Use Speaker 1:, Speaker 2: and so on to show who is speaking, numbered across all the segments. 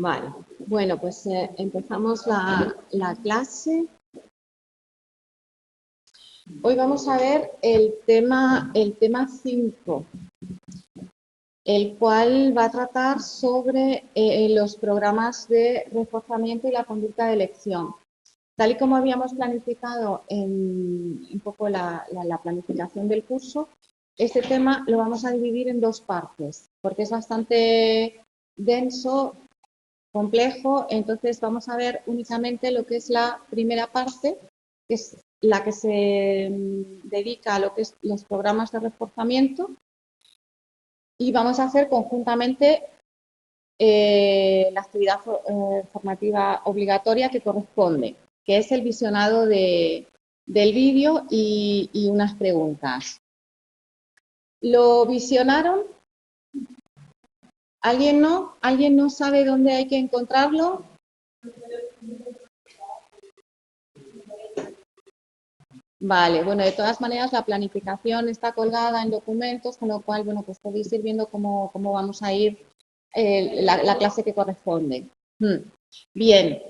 Speaker 1: Vale, bueno, pues empezamos la clase. Hoy vamos a ver el tema 5, el cual va a tratar sobre los programas de reforzamiento y la conducta de elección. Tal y como habíamos planificado en un poco la planificación del curso, este tema lo vamos a dividir en dos partes, porque es bastante denso, complejo. Entonces vamos a ver únicamente lo que es la primera parte, que es la que se dedica a lo que es los programas de reforzamiento, y vamos a hacer conjuntamente la actividad formativa obligatoria que corresponde, que es el visionado del vídeo y unas preguntas. ¿Lo visionaron? ¿Alguien no? ¿Alguien no sabe dónde hay que encontrarlo? Vale, bueno, de todas maneras la planificación está colgada en documentos, con lo cual, bueno, pues podéis ir viendo cómo vamos a ir la clase que corresponde. Bien,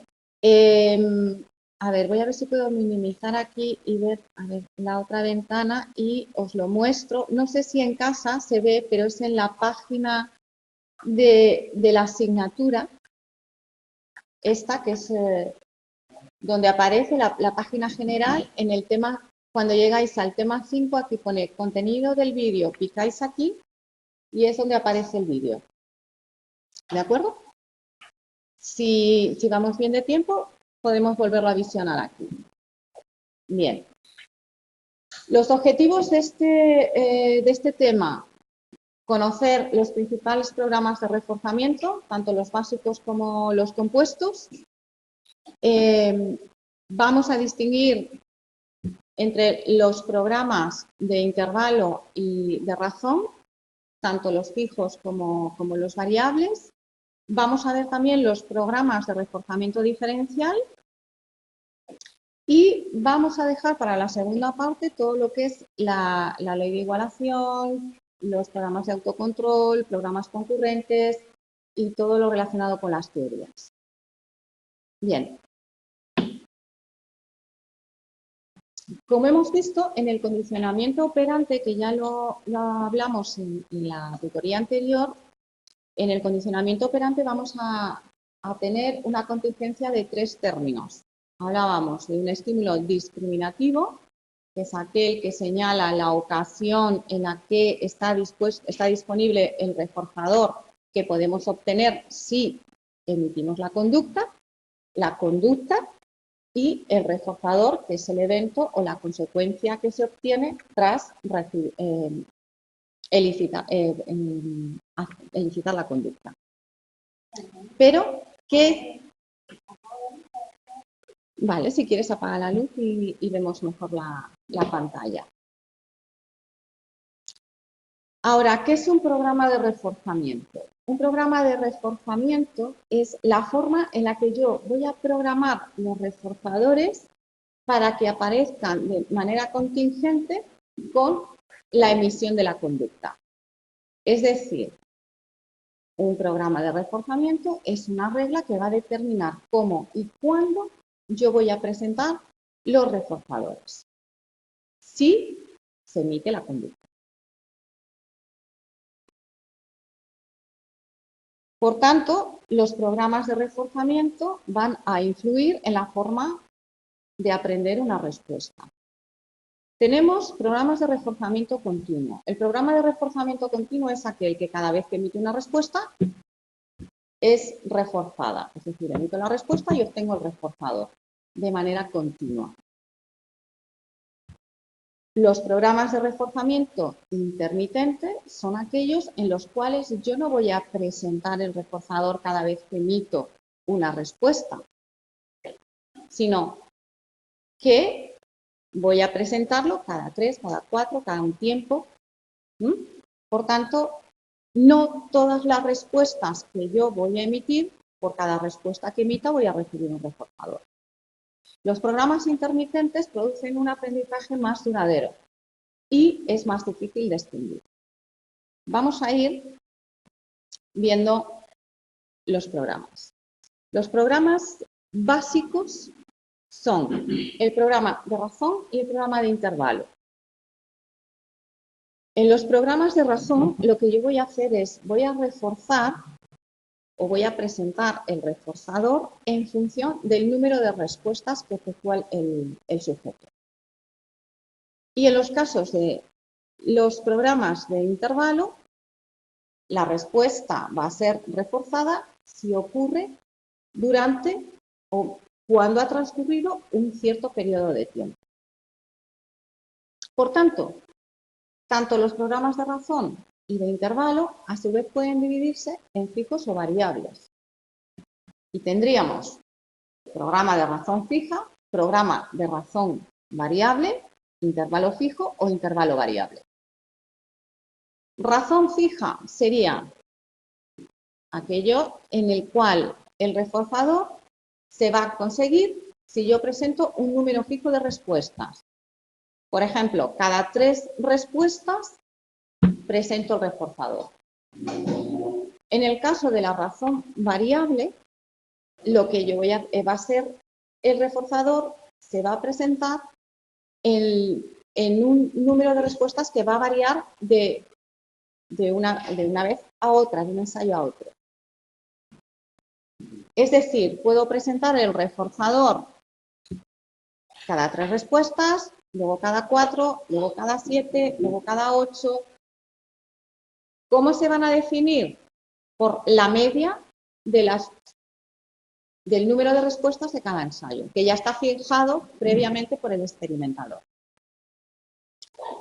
Speaker 1: a ver, voy a ver si puedo minimizar aquí y ver, a ver, la otra ventana y os lo muestro. No sé si en casa se ve, pero es en la página de la asignatura, esta que es donde aparece la página general. En el tema, cuando llegáis al tema 5, aquí pone contenido del vídeo, picáis aquí y es donde aparece el vídeo. ¿De acuerdo? Si vamos bien de tiempo, podemos volverlo a visionar aquí. Bien. Los objetivos de este tema: conocer los principales programas de reforzamiento, tanto los básicos como los compuestos. Vamos a distinguir entre los programas de intervalo y de razón, tanto los fijos como los variables. Vamos a ver también los programas de reforzamiento diferencial y vamos a dejar para la segunda parte todo lo que es la ley de igualación, los programas de autocontrol, programas concurrentes y todo lo relacionado con las teorías. Bien. Como hemos visto, en el condicionamiento operante, que ya lo hablamos en la tutoría anterior, en el condicionamiento operante vamos a tener una contingencia de 3 términos. Hablábamos de un estímulo discriminativo, que es aquel que señala la ocasión en la que está disponible el reforzador que podemos obtener si emitimos la conducta y el reforzador, que es el evento o la consecuencia que se obtiene tras elicitar la conducta. Pero, vale, si quieres apaga la luz y vemos mejor la pantalla. Ahora, ¿qué es un programa de reforzamiento? Un programa de reforzamiento es la forma en la que yo voy a programar los reforzadores para que aparezcan de manera contingente con la emisión de la conducta. Es decir, un programa de reforzamiento es una regla que va a determinar cómo y cuándo yo voy a presentar los reforzadores, si se emite la conducta. Por tanto, los programas de reforzamiento van a influir en la forma de aprender una respuesta. Tenemos programas de reforzamiento continuo. El programa de reforzamiento continuo es aquel que cada vez que emite una respuesta es reforzada. Es decir, emito la respuesta y obtengo el reforzador de manera continua. Los programas de reforzamiento intermitente son aquellos en los cuales yo no voy a presentar el reforzador cada vez que emito una respuesta, sino que voy a presentarlo cada 3, cada 4, cada un tiempo. Por tanto, no todas las respuestas que yo voy a emitir, por cada respuesta que emita voy a recibir un reforzador. Los programas intermitentes producen un aprendizaje más duradero y es más difícil de distinguir. Vamos a ir viendo los programas. Los programas básicos son el programa de razón y el programa de intervalo. En los programas de razón, lo que yo voy a hacer es, voy a reforzar o voy a presentar el reforzador en función del número de respuestas que efectúa el sujeto. Y en los casos de los programas de intervalo, la respuesta va a ser reforzada si ocurre durante o cuando ha transcurrido un cierto periodo de tiempo. Por tanto los programas de razón y de intervalo a su vez pueden dividirse en fijos o variables. Y tendríamos programa de razón fija, programa de razón variable, intervalo fijo o intervalo variable. Razón fija sería aquello en el cual el reforzador se va a conseguir si yo presento un número fijo de respuestas. Por ejemplo, cada 3 respuestas presento el reforzador. En el caso de la razón variable, lo que yo va a ser el reforzador se va a presentar en un número de respuestas que va a variar de una vez a otra, de un ensayo a otro. Es decir, puedo presentar el reforzador cada 3 respuestas, luego cada 4, luego cada 7, luego cada 8. ¿Cómo se van a definir? Por la media del número de respuestas de cada ensayo, que ya está fijado previamente por el experimentador.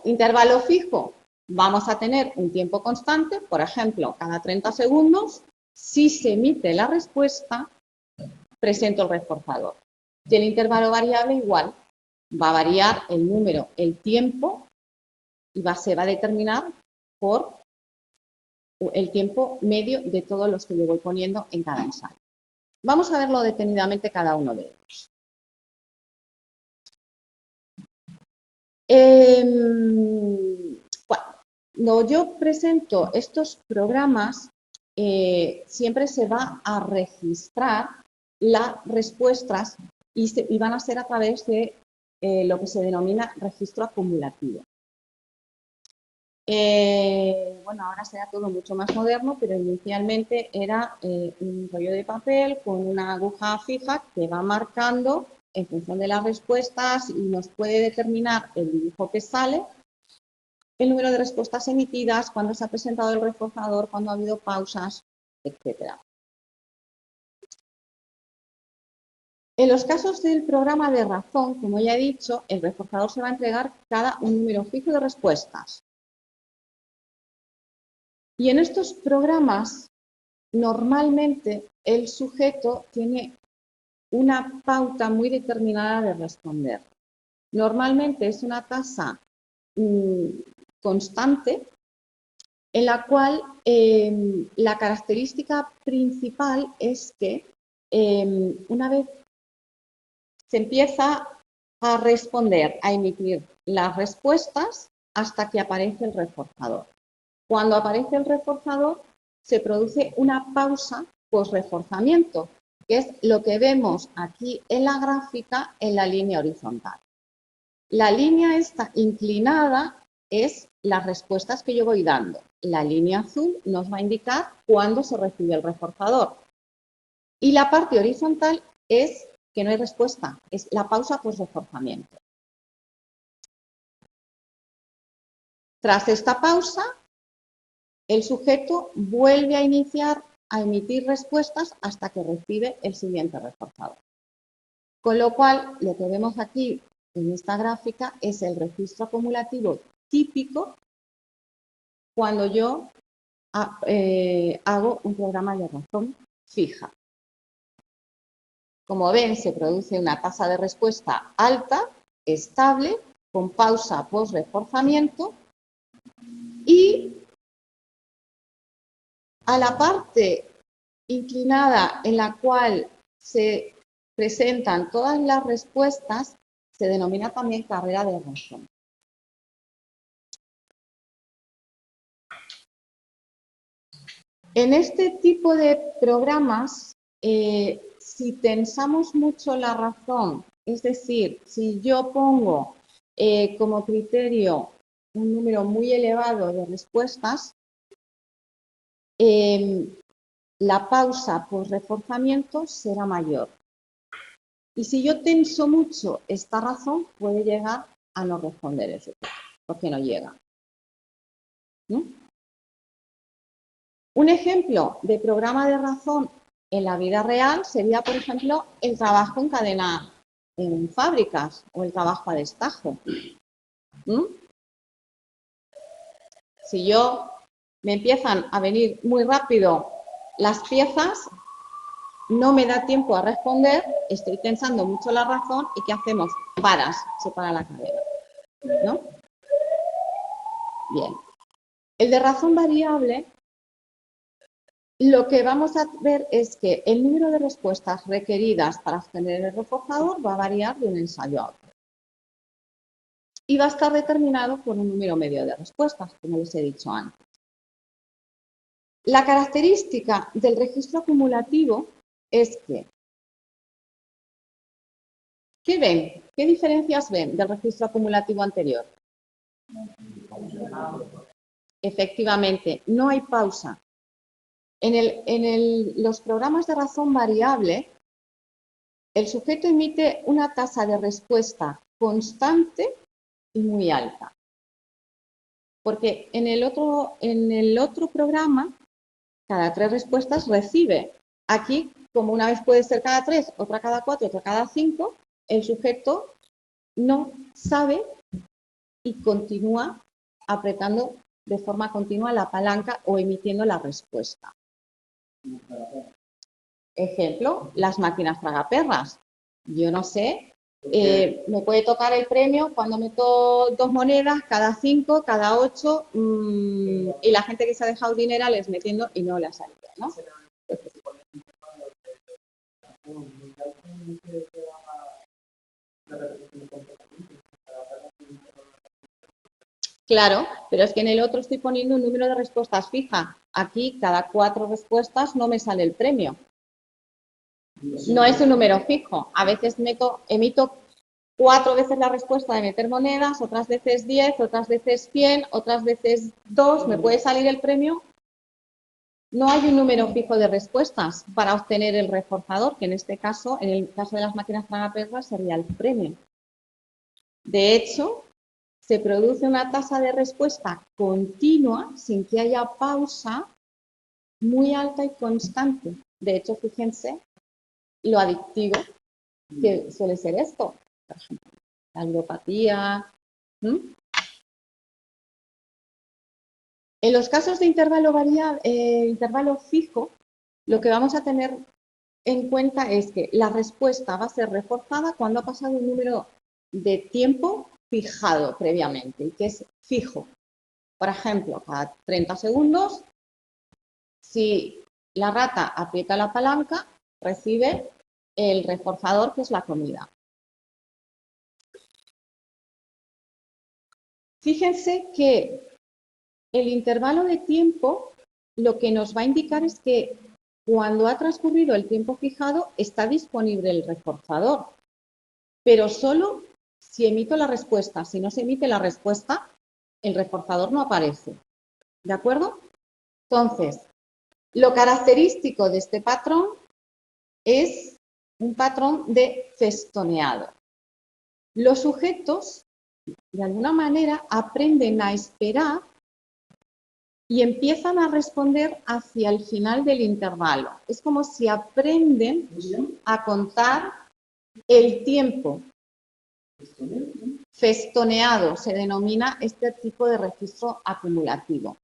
Speaker 1: Intervalo fijo, vamos a tener un tiempo constante, por ejemplo, cada 30 segundos, si se emite la respuesta, presento el reforzador. Y el intervalo variable igual, va a variar el número, el tiempo, y se va a determinar por el tiempo medio de todos los que yo voy poniendo en cada ensayo. Vamos a verlo detenidamente cada uno de ellos. Cuando yo presento estos programas, siempre se va a registrar las respuestas y van a ser a través de lo que se denomina registro acumulativo. Bueno, ahora será todo mucho más moderno, pero inicialmente era un rollo de papel con una aguja fija que va marcando en función de las respuestas y nos puede determinar el dibujo que sale, el número de respuestas emitidas, cuándo se ha presentado el reforzador, cuándo ha habido pausas, etc. En los casos del programa de razón, como ya he dicho, el reforzador se va a entregar cada un número fijo de respuestas. Y en estos programas, normalmente el sujeto tiene una pauta muy determinada de responder. Normalmente es una tasa constante en la cual la característica principal es que una vez se empieza a responder, a emitir las respuestas hasta que aparece el reforzador. Cuando aparece el reforzador, se produce una pausa post-reforzamiento, que es lo que vemos aquí en la gráfica en la línea horizontal. La línea esta inclinada es las respuestas que yo voy dando. La línea azul nos va a indicar cuándo se recibe el reforzador. Y la parte horizontal es que no hay respuesta, es la pausa post-reforzamiento. Tras esta pausa, el sujeto vuelve a iniciar a emitir respuestas hasta que recibe el siguiente reforzador. Con lo cual, lo que vemos aquí en esta gráfica es el registro acumulativo típico cuando yo hago un programa de razón fija. Como ven, se produce una tasa de respuesta alta, estable, con pausa post-reforzamiento y a la parte inclinada en la cual se presentan todas las respuestas se denomina también carrera de razón. En este tipo de programas si tensamos mucho la razón, es decir, si yo pongo como criterio un número muy elevado de respuestas, la pausa por reforzamiento será mayor. Y si yo tenso mucho esta razón, puede llegar a no responder el sujeto, porque no llega. ¿No? Un ejemplo de programa de razón en la vida real sería, por ejemplo, el trabajo en cadena en fábricas o el trabajo a destajo. Si yo me empiezan a venir muy rápido las piezas, no me da tiempo a responder, estoy tensando mucho la razón y ¿qué hacemos? Paras, se para la cadena, ¿no? Bien. El de razón variable, lo que vamos a ver es que el número de respuestas requeridas para obtener el reforzador va a variar de un ensayo a otro. Y va a estar determinado por un número medio de respuestas, como les he dicho antes. La característica del registro acumulativo es que, ¿qué ven? ¿Qué diferencias ven del registro acumulativo anterior? Efectivamente, no hay pausa. En los programas de razón variable, el sujeto emite una tasa de respuesta constante y muy alta. Porque en el otro programa, cada 3 respuestas recibe. Aquí, como una vez puede ser cada 3, otra cada 4, otra cada 5, el sujeto no sabe y continúa apretando de forma continua la palanca o emitiendo la respuesta. Ejemplo, las máquinas tragaperras. Yo no sé, me puede tocar el premio cuando meto 2 monedas, cada 5, cada 8, y la gente que se ha dejado dinerales metiendo y no le ha salido, ¿no? Claro, pero es que en el otro estoy poniendo un número de respuestas fija. Aquí, cada 4 respuestas no me sale el premio. No es un número fijo. A veces emito 4 veces la respuesta de meter monedas, otras veces 10, otras veces 100, otras veces 2, me puede salir el premio. No hay un número fijo de respuestas para obtener el reforzador, que en este caso, en el caso de las máquinas tragaperras, sería el premio. De hecho, se produce una tasa de respuesta continua, sin que haya pausa, muy alta y constante. De hecho, fíjense lo adictivo que suele ser esto. Por ejemplo, la ludopatía. En los casos de intervalo fijo, lo que vamos a tener en cuenta es que la respuesta va a ser reforzada cuando ha pasado un número de tiempo fijado previamente, y que es fijo. Por ejemplo, cada 30 segundos, si la rata aprieta la palanca, recibe el reforzador, que es la comida. Fíjense que el intervalo de tiempo lo que nos va a indicar es que cuando ha transcurrido el tiempo fijado está disponible el reforzador, pero solo si emito la respuesta. Si no se emite la respuesta, el reforzador no aparece. ¿De acuerdo? Entonces, lo característico de este patrón es un patrón de festoneado. Los sujetos, de alguna manera, aprenden a esperar y empiezan a responder hacia el final del intervalo. Es como si aprenden a contar el tiempo. Festoneado se denomina este tipo de registro acumulativo.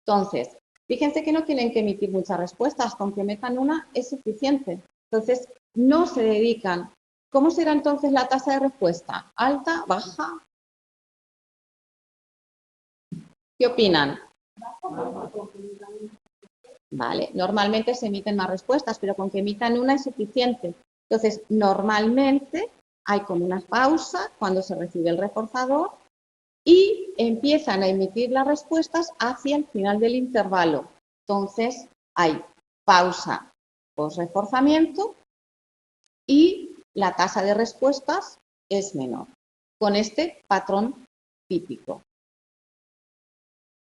Speaker 1: Entonces, fíjense que no tienen que emitir muchas respuestas, con que metan una es suficiente. Entonces, no se dedican. ¿Cómo será entonces la tasa de respuesta? ¿Alta? ¿Baja? ¿Qué opinan? Vale, normalmente se emiten más respuestas, pero con que emitan una es suficiente. Entonces, normalmente hay como una pausa cuando se recibe el reforzador y empiezan a emitir las respuestas hacia el final del intervalo. Entonces, hay pausa post reforzamiento y la tasa de respuestas es menor, con este patrón típico.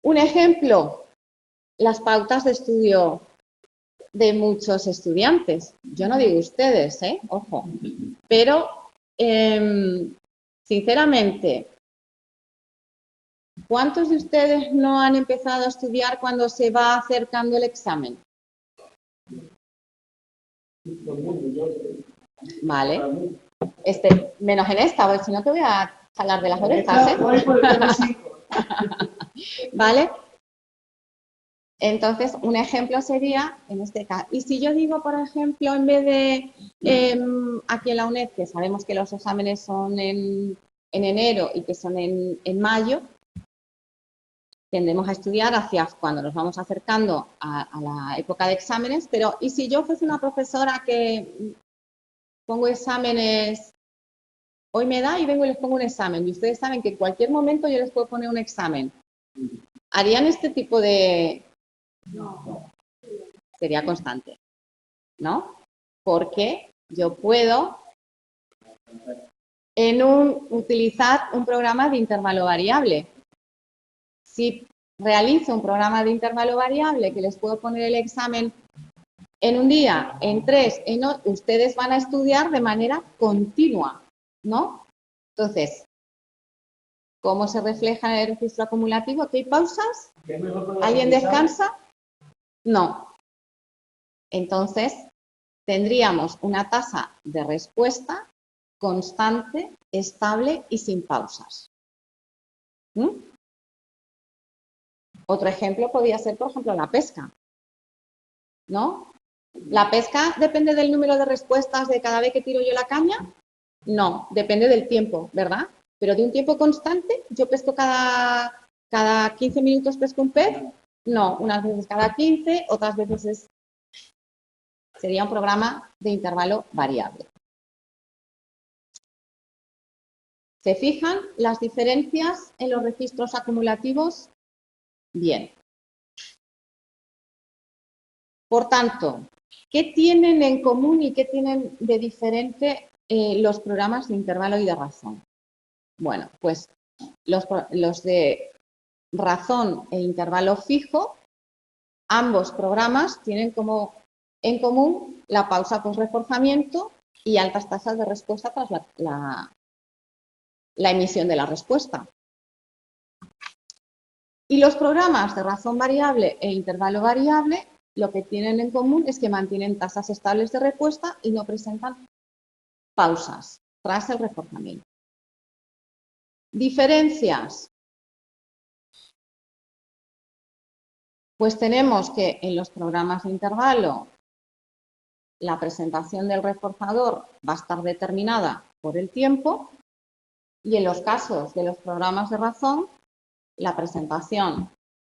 Speaker 1: Un ejemplo, las pautas de estudio de muchos estudiantes. Yo no digo ustedes, ojo, pero sinceramente, ¿cuántos de ustedes no han empezado a estudiar cuando se va acercando el examen? Vale. Menos en esta, porque si no te voy a jalar de las orejas, ¿Vale? Entonces, un ejemplo sería, en este caso, y si yo digo, por ejemplo, en vez de aquí en la UNED, que sabemos que los exámenes son en enero y que son en mayo, tendemos a estudiar hacia cuando nos vamos acercando a la época de exámenes, pero ¿y si yo fuese una profesora que pongo exámenes, hoy me da y vengo y les pongo un examen, y ustedes saben que en cualquier momento yo les puedo poner un examen, ¿harían este tipo de...? No. Sería constante, ¿no? Porque yo puedo utilizar un programa de intervalo variable. Si realizo un programa de intervalo variable que les puedo poner el examen en un día, en 3, ustedes van a estudiar de manera continua, ¿no? Entonces, ¿cómo se refleja en el registro acumulativo? ¿Que hay pausas? ¿Alguien descansa? No. Entonces, tendríamos una tasa de respuesta constante, estable y sin pausas. Otro ejemplo podría ser, por ejemplo, la pesca, ¿no? ¿La pesca depende del número de respuestas de cada vez que tiro yo la caña? No, depende del tiempo, ¿verdad? Pero de un tiempo constante, yo pesco cada 15 minutos pesco un pez, no, unas veces cada 15, otras veces sería un programa de intervalo variable. ¿Se fijan las diferencias en los registros acumulativos? Bien. Por tanto, ¿qué tienen en común y qué tienen de diferente los programas de intervalo y de razón? Bueno, pues los de razón e intervalo fijo, ambos programas tienen como en común la pausa post-reforzamiento y altas tasas de respuesta tras la emisión de la respuesta. Y los programas de razón variable e intervalo variable lo que tienen en común es que mantienen tasas estables de respuesta y no presentan pausas tras el reforzamiento. ¿Diferencias? Pues tenemos que en los programas de intervalo la presentación del reforzador va a estar determinada por el tiempo y en los casos de los programas de razón la presentación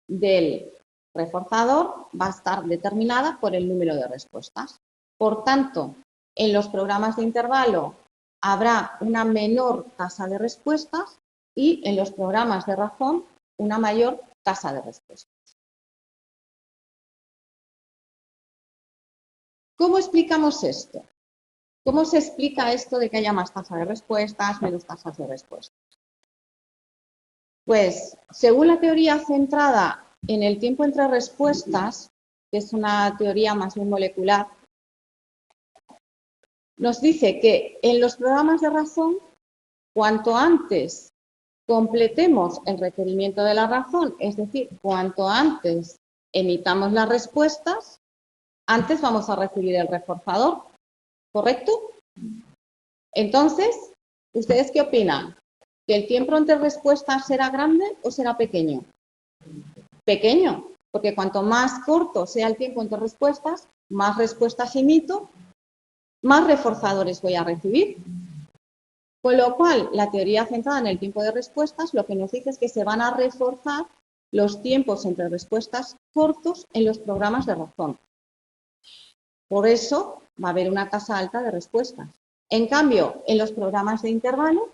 Speaker 1: del reforzador va a estar determinada por el número de respuestas. Por tanto, en los programas de intervalo habrá una menor tasa de respuestas y en los programas de razón una mayor tasa de respuestas. ¿Cómo explicamos esto? ¿Cómo se explica esto de que haya más tasa de respuestas, menos tasas de respuestas? Pues, según la teoría centrada en el tiempo entre respuestas, que es una teoría más bien molecular, nos dice que en los programas de razón, cuanto antes completemos el requerimiento de la razón, es decir, cuanto antes emitamos las respuestas, antes vamos a recibir el reforzador, ¿correcto? Entonces, ¿ustedes qué opinan? ¿Que el tiempo entre respuestas será grande o será pequeño? Pequeño, porque cuanto más corto sea el tiempo entre respuestas, más respuestas emito, más reforzadores voy a recibir. Con lo cual, la teoría centrada en el tiempo de respuestas lo que nos dice es que se van a reforzar los tiempos entre respuestas cortos en los programas de razón. Por eso va a haber una tasa alta de respuestas. En cambio, en los programas de intervalo,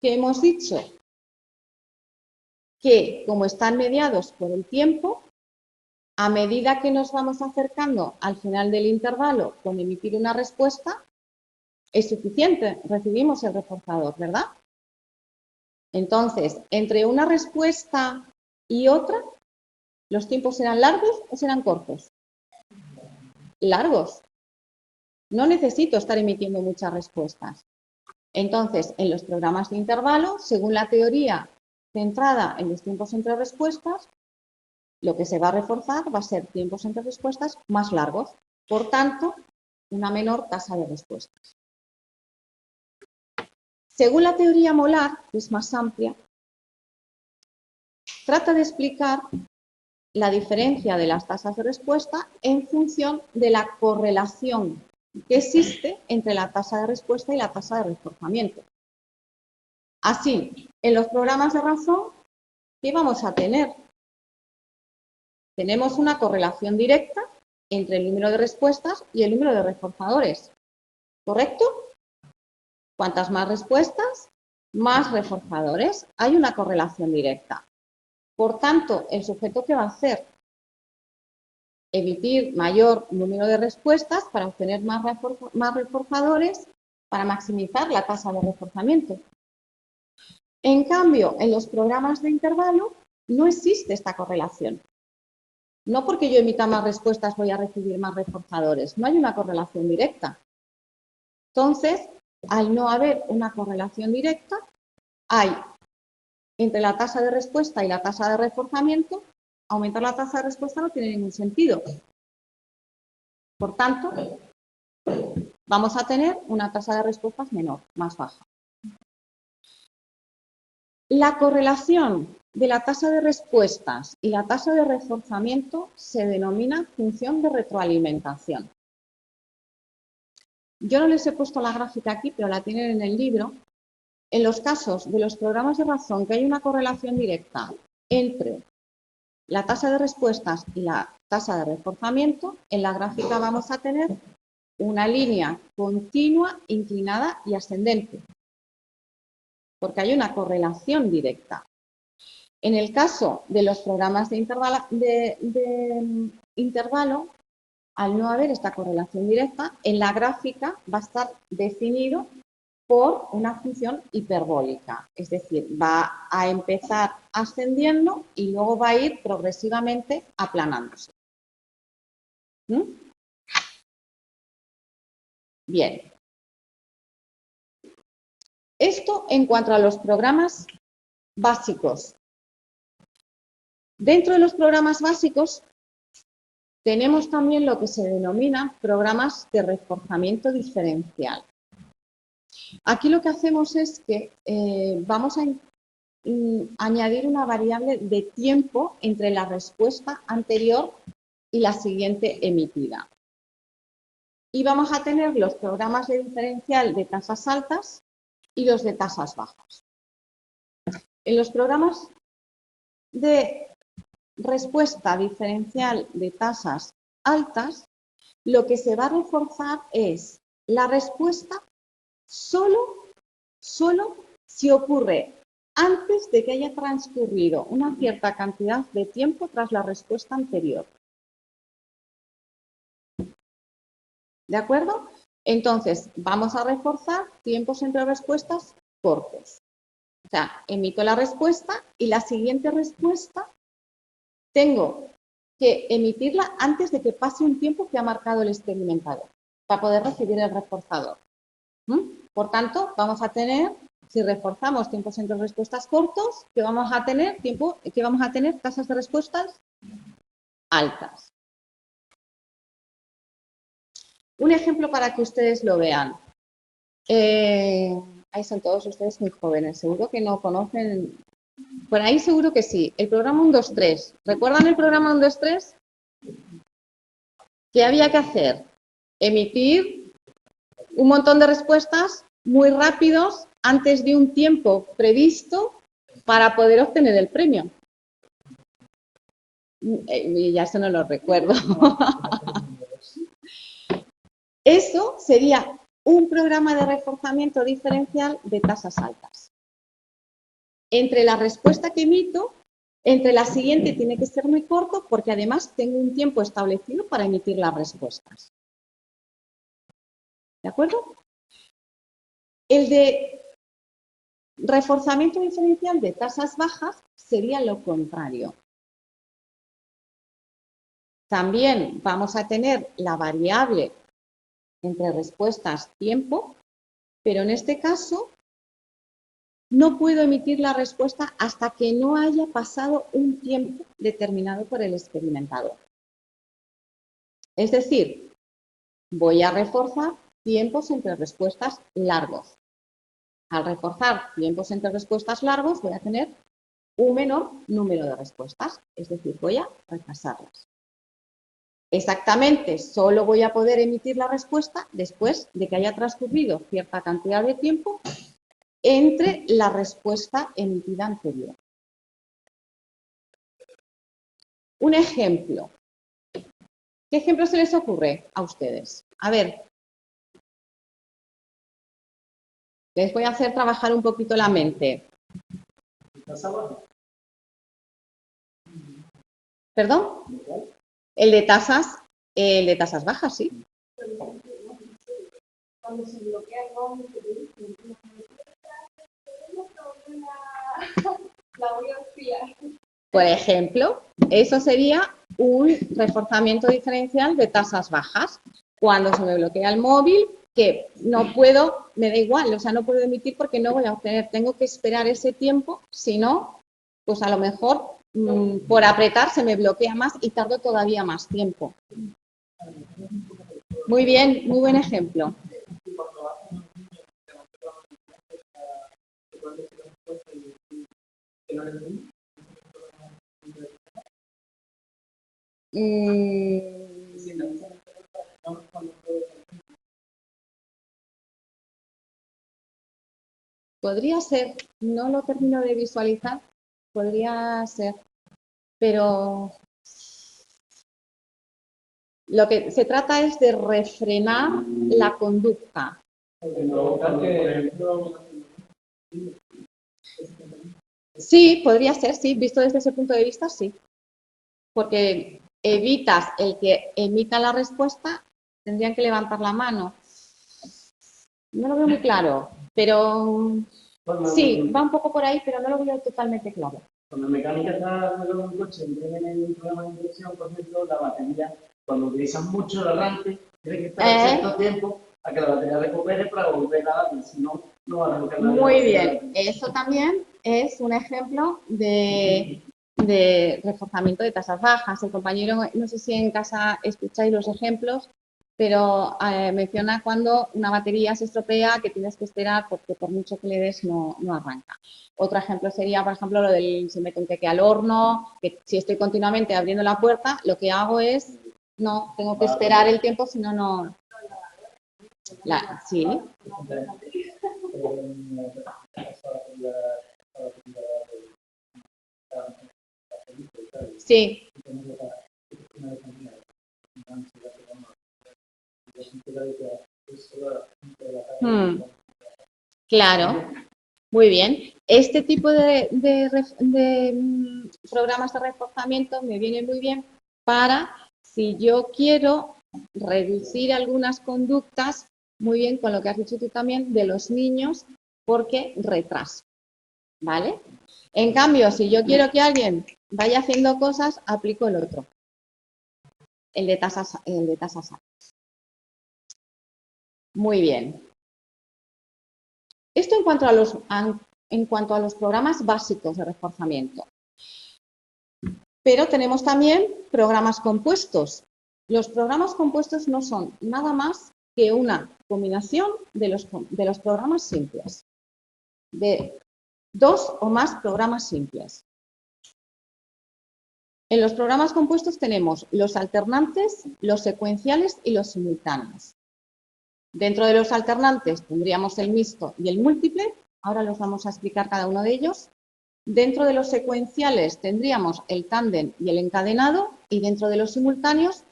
Speaker 1: ¿qué hemos dicho? Que como están mediados por el tiempo, a medida que nos vamos acercando al final del intervalo con emitir una respuesta, es suficiente, recibimos el reforzador, ¿verdad? Entonces, entre una respuesta y otra, ¿los tiempos serán largos o serán cortos? Largos. No necesito estar emitiendo muchas respuestas. Entonces, en los programas de intervalo, según la teoría centrada en los tiempos entre respuestas, lo que se va a reforzar va a ser tiempos entre respuestas más largos. Por tanto, una menor tasa de respuestas. Según la teoría molar, que es más amplia, trata de explicar la diferencia de las tasas de respuesta en función de la correlación que existe entre la tasa de respuesta y la tasa de reforzamiento. Así, en los programas de razón, ¿qué vamos a tener? Tenemos una correlación directa entre el número de respuestas y el número de reforzadores. ¿Correcto? Cuantas más respuestas, más reforzadores. Hay una correlación directa. Por tanto, el sujeto, ¿qué va a hacer? Emitir mayor número de respuestas para obtener más reforzadores para maximizar la tasa de reforzamiento. En cambio, en los programas de intervalo no existe esta correlación. No porque yo emita más respuestas voy a recibir más reforzadores. No hay una correlación directa. Entonces, al no haber una correlación directa, hay entre la tasa de respuesta y la tasa de reforzamiento, aumentar la tasa de respuesta no tiene ningún sentido. Por tanto, vamos a tener una tasa de respuestas menor, más baja. La correlación de la tasa de respuestas y la tasa de reforzamiento se denomina función de retroalimentación. Yo no les he puesto la gráfica aquí, pero la tienen en el libro. En los casos de los programas de razón que hay una correlación directa entre la tasa de respuestas y la tasa de reforzamiento, en la gráfica vamos a tener una línea continua, inclinada y ascendente, porque hay una correlación directa. En el caso de los programas de intervalo, al no haber esta correlación directa, en la gráfica va a estar definido por una función hiperbólica, es decir, va a empezar ascendiendo y luego va a ir progresivamente aplanándose. Bien. Esto en cuanto a los programas básicos. Dentro de los programas básicos tenemos también lo que se denomina programas de reforzamiento diferencial. Aquí lo que hacemos es que vamos a añadir una variable de tiempo entre la respuesta anterior y la siguiente emitida. Y vamos a tener los programas de diferencial de tasas altas y los de tasas bajas. En los programas de respuesta diferencial de tasas altas, lo que se va a reforzar es la respuesta solo si ocurre antes de que haya transcurrido una cierta cantidad de tiempo tras la respuesta anterior. ¿De acuerdo? Entonces, vamos a reforzar tiempos entre respuestas cortos. O sea, emito la respuesta y la siguiente respuesta tengo que emitirla antes de que pase un tiempo que ha marcado el experimentador para poder recibir el reforzador. Por tanto, vamos a tener, si reforzamos tiempos entre respuestas cortos, que vamos a tener tasas de respuestas altas. Un ejemplo para que ustedes lo vean. Ahí son todos ustedes muy jóvenes, seguro que no conocen. Por ahí seguro que sí. El programa 123. ¿Recuerdan el programa 123? ¿Qué había que hacer? Emitir un montón de respuestas muy rápidos antes de un tiempo previsto para poder obtener el premio. Ya eso no lo recuerdo. Eso sería un programa de reforzamiento diferencial de tasas altas. Entre la respuesta que emito, entre la siguiente tiene que ser muy corto porque además tengo un tiempo establecido para emitir las respuestas. ¿De acuerdo? El de reforzamiento diferencial de tasas bajas sería lo contrario. También vamos a tener la variable entre respuestas tiempo, pero en este caso no puedo emitir la respuesta hasta que no haya pasado un tiempo determinado por el experimentador. Es decir, voy a reforzar tiempos entre respuestas largos. Al reforzar tiempos entre respuestas largos voy a tener un menor número de respuestas, es decir, voy a retrasarlas. Exactamente, solo voy a poder emitir la respuesta después de que haya transcurrido cierta cantidad de tiempo entre la respuesta emitida anterior. Un ejemplo. ¿Qué ejemplo se les ocurre a ustedes? A ver. Les voy a hacer trabajar un poquito la mente. ¿Perdón? El de tasas bajas, sí. Cuando se bloquea el móvil, la voy a espiar. Por ejemplo, eso sería un reforzamiento diferencial de tasas bajas. Cuando se me bloquea el móvil, que no puedo, me da igual, o sea, no puedo emitir porque no voy a obtener, tengo que esperar ese tiempo, si no, pues a lo mejor por apretar se me bloquea más y tardo todavía más tiempo. Muy bien, muy buen ejemplo. Podría ser, no lo termino de visualizar, podría ser, pero lo que se trata es de refrenar la conducta. Sí, podría ser, sí, visto desde ese punto de vista, sí. Porque evitas el que emita la respuesta, tendrían que levantar la mano. No lo veo muy claro, pero sí, va un poco por ahí, pero no lo veo totalmente claro.
Speaker 2: Cuando la mecánica está en un coche, en un programa de inversión, por ejemplo, la batería, cuando utilizan mucho el arranque, tiene que estar cierto tiempo a que la batería recupere para volver a darle, si no, no va a arrancar nada.
Speaker 1: Muy bien, eso también es un ejemplo de reforzamiento de tasas bajas. El compañero, no sé si en casa escucháis los ejemplos, pero menciona cuando una batería se estropea que tienes que esperar porque por mucho que le des no arranca. Otro ejemplo sería, por ejemplo, lo del si meto un queque al horno, que si estoy continuamente abriendo la puerta, lo que hago es, no, tengo que esperar el tiempo, si no, no. Sí. Sí. Claro, muy bien. Este tipo de programas de reforzamiento me viene muy bien para si yo quiero reducir algunas conductas, muy bien con lo que has dicho tú también, de los niños, porque retraso, ¿vale? En cambio, si yo quiero que alguien vaya haciendo cosas, aplico el otro, el de tasas altas. Muy bien. Esto en cuanto a los programas básicos de reforzamiento. Pero tenemos también programas compuestos. Los programas compuestos no son nada más que una combinación de los programas simples, de dos o más programas simples. En los programas compuestos tenemos los alternantes, los secuenciales y los simultáneos. Dentro de los alternantes tendríamos el mixto y el múltiple. Ahora los vamos a explicar cada uno de ellos. Dentro de los secuenciales tendríamos el tándem y el encadenado, y dentro de los simultáneos,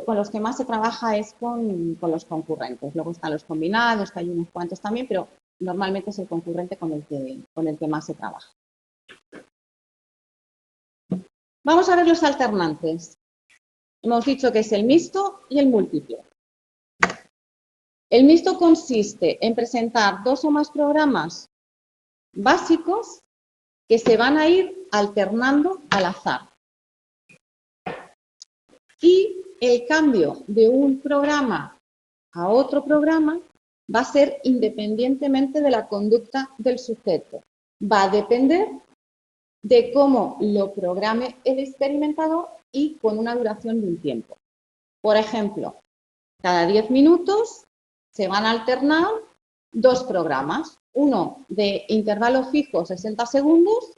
Speaker 1: con los que más se trabaja es con los concurrentes. Luego están los combinados, que hay unos cuantos también, pero normalmente es el concurrente con el que más se trabaja. Vamos a ver los alternantes. Hemos dicho que es el mixto y el múltiple. El mixto consiste en presentar 2 o más programas básicos que se van a ir alternando al azar. Y el cambio de un programa a otro programa va a ser independientemente de la conducta del sujeto. Va a depender de cómo lo programe el experimentador y con una duración de un tiempo. Por ejemplo, cada 10 minutos se van a alternar 2 programas, uno de intervalo fijo 60 segundos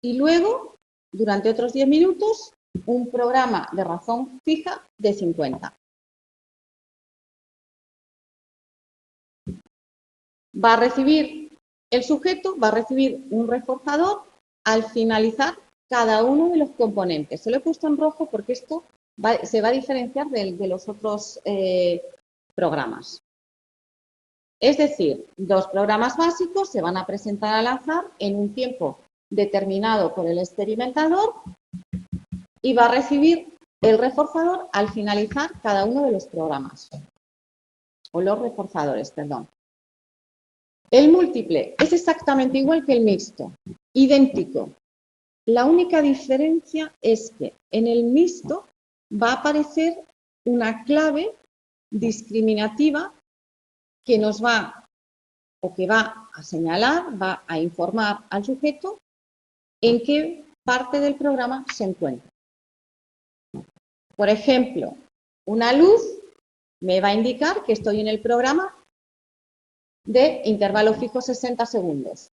Speaker 1: y luego, durante otros 10 minutos, un programa de razón fija de 50. Va a recibir, el sujeto va a recibir un reforzador al finalizar cada uno de los componentes. Se lo he puesto en rojo porque esto se va a diferenciar de los otros programas. Es decir, 2 programas básicos se van a presentar al azar en un tiempo determinado por el experimentador y va a recibir el reforzador al finalizar cada uno de los programas. O los reforzadores, perdón. El múltiple es exactamente igual que el mixto, idéntico. La única diferencia es que en el mixto va a aparecer una clave discriminativa que nos va o que va a señalar, va a informar al sujeto en qué parte del programa se encuentra. Por ejemplo, una luz me va a indicar que estoy en el programa de intervalo fijo 60 segundos.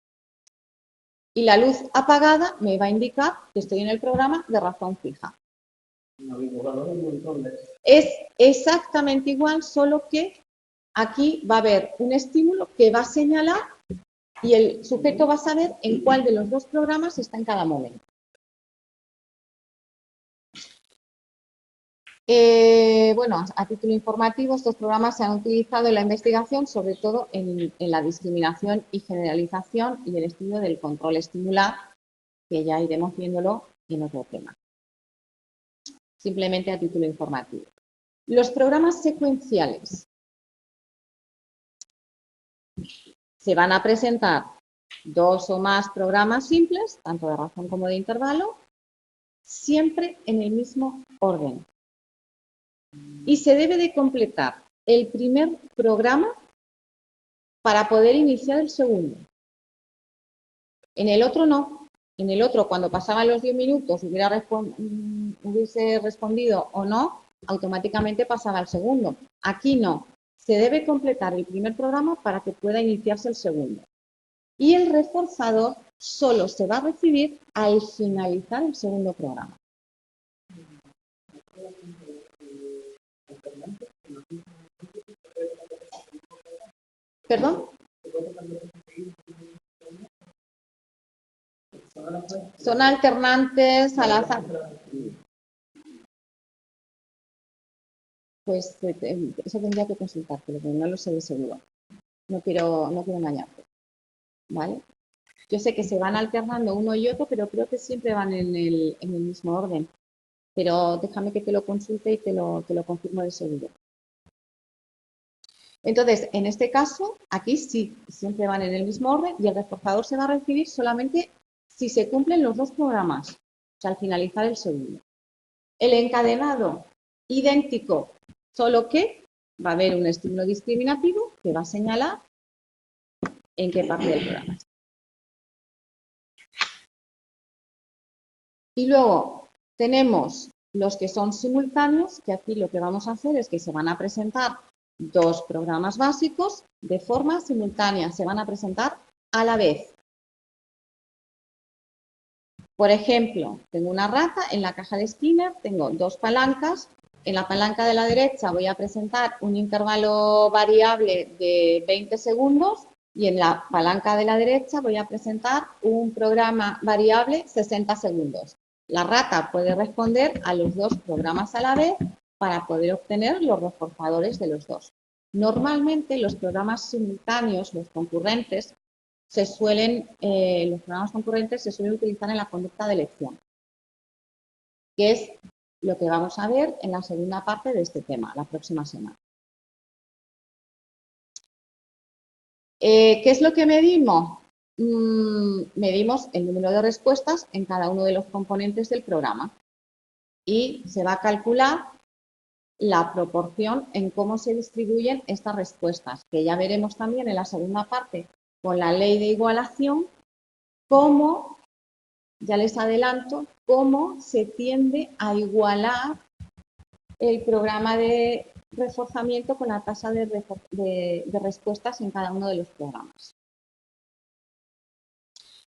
Speaker 1: Y la luz apagada me va a indicar que estoy en el programa de razón fija. Es exactamente igual, solo que aquí va a haber un estímulo que va a señalar y el sujeto va a saber en cuál de los 2 programas está en cada momento. Bueno, a título informativo, estos programas se han utilizado en la investigación, sobre todo en la discriminación y generalización y el estudio del control estimular, que ya iremos viéndolo en otro tema. Simplemente a título informativo. Los programas secuenciales. Se van a presentar 2 o más programas simples, tanto de razón como de intervalo, siempre en el mismo orden. Y se debe de completar el primer programa para poder iniciar el segundo. En el otro no. En el otro, cuando pasaban los 10 minutos, hubiese respondido o no, automáticamente pasaba al segundo. Aquí no. Se debe completar el primer programa para que pueda iniciarse el segundo. Y el reforzador solo se va a recibir al finalizar el segundo programa. ¿Perdón? Son alternantes al azar. Pues eso tendría que consultarte, porque no lo sé de seguro. No quiero engañarte. ¿Vale? Yo sé que se van alternando uno y otro, pero creo que siempre van en el mismo orden. Pero déjame que te lo consulte y te lo confirmo de seguro. Entonces, en este caso, aquí sí, siempre van en el mismo orden y el reforzador se va a recibir solamente si se cumplen los 2 programas, o sea, al finalizar el segundo. El encadenado, idéntico, solo que va a haber un estímulo discriminativo que va a señalar en qué parte del programa está. Y luego tenemos los que son simultáneos, que aquí lo que vamos a hacer es que se van a presentar 2 programas básicos de forma simultánea, se van a presentar a la vez. Por ejemplo, tengo una rata, en la caja de Skinner tengo 2 palancas. En la palanca de la derecha voy a presentar un intervalo variable de 20 segundos y en la palanca de la derecha voy a presentar un programa variable 60 segundos. La rata puede responder a los 2 programas a la vez para poder obtener los reforzadores de los 2. Normalmente los programas simultáneos, los concurrentes, los programas concurrentes se suelen utilizar en la conducta de elección, que es lo que vamos a ver en la segunda parte de este tema, la próxima semana. ¿Qué es lo que medimos? Medimos el número de respuestas en cada uno de los componentes del programa y se va a calcular la proporción en cómo se distribuyen estas respuestas, que ya veremos también en la segunda parte con la ley de igualación, cómo, ya les adelanto, cómo se tiende a igualar el programa de reforzamiento con la tasa de respuestas en cada uno de los programas.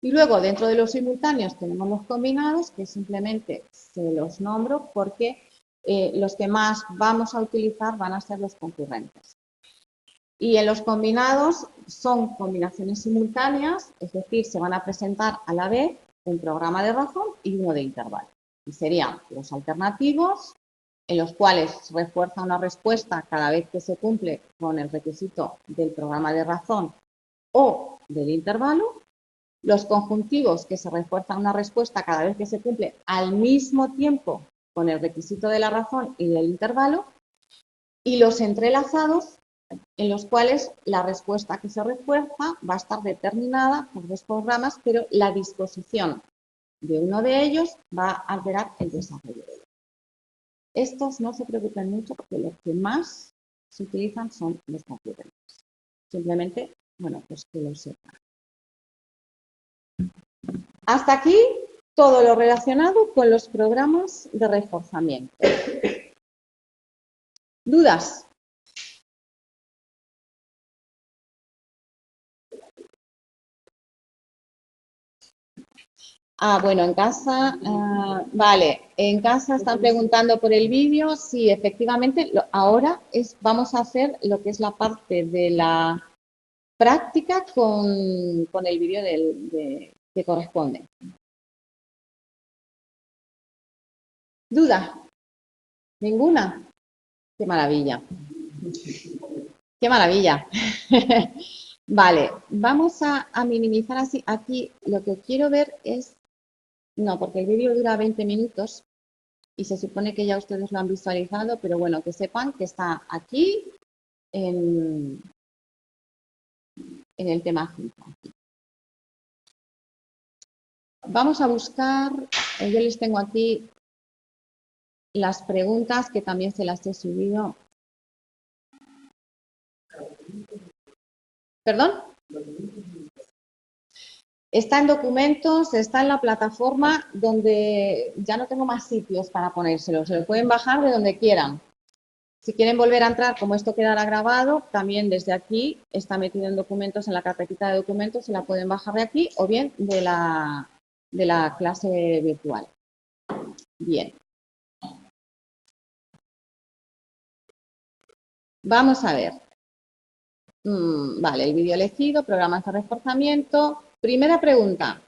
Speaker 1: Y luego, dentro de los simultáneos, tenemos los combinados, que simplemente se los nombro porque los que más vamos a utilizar van a ser los concurrentes. Y en los combinados son combinaciones simultáneas, es decir, se van a presentar a la vez un programa de razón y uno de intervalo. Y serían los alternativos, en los cuales se refuerza una respuesta cada vez que se cumple con el requisito del programa de razón o del intervalo. Los conjuntivos, que se refuerza una respuesta cada vez que se cumple al mismo tiempo con el requisito de la razón y del intervalo. Y los entrelazados, en los cuales la respuesta que se refuerza va a estar determinada por dos programas, pero la disposición de uno de ellos va a alterar el desarrollo de ellos. Estos no se preocupen mucho porque los que más se utilizan son los concurrentes. Simplemente, bueno, pues que lo sepan. Hasta aquí todo lo relacionado con los programas de reforzamiento. ¿Dudas? Bueno, en casa, vale, en casa están preguntando por el vídeo. Sí, efectivamente, ahora vamos a hacer lo que es la parte de la práctica con el vídeo que corresponde. ¿Duda? ¿Ninguna? ¡Qué maravilla! ¡Qué maravilla! Vale, vamos a minimizar así. Aquí lo que quiero ver es... No, porque el vídeo dura 20 minutos y se supone que ya ustedes lo han visualizado, pero bueno, que sepan que está aquí en el tema 5. Vamos a buscar, yo les tengo aquí las preguntas que también se las he subido. ¿Perdón? Está en documentos, está en la plataforma donde ya no tengo más sitios para ponérselo. Se lo pueden bajar de donde quieran. Si quieren volver a entrar, como esto quedará grabado, también desde aquí está metido en documentos, en la carpetita de documentos, se la pueden bajar de aquí o bien de la clase virtual. Bien. Vamos a ver. Vale, el vídeo elegido, programas de reforzamiento. Primera pregunta.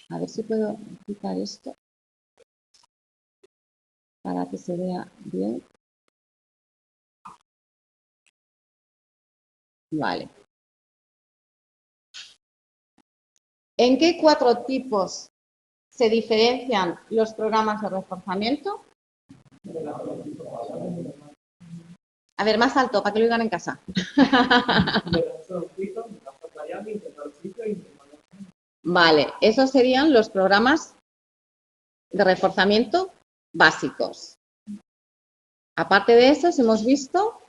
Speaker 1: A ver si puedo quitar esto para que se vea bien. Vale. ¿En qué 4 tipos se diferencian los programas de reforzamiento? A ver, más alto, para que lo digan en casa. Vale, esos serían los programas de reforzamiento básicos. Aparte de esos, hemos visto...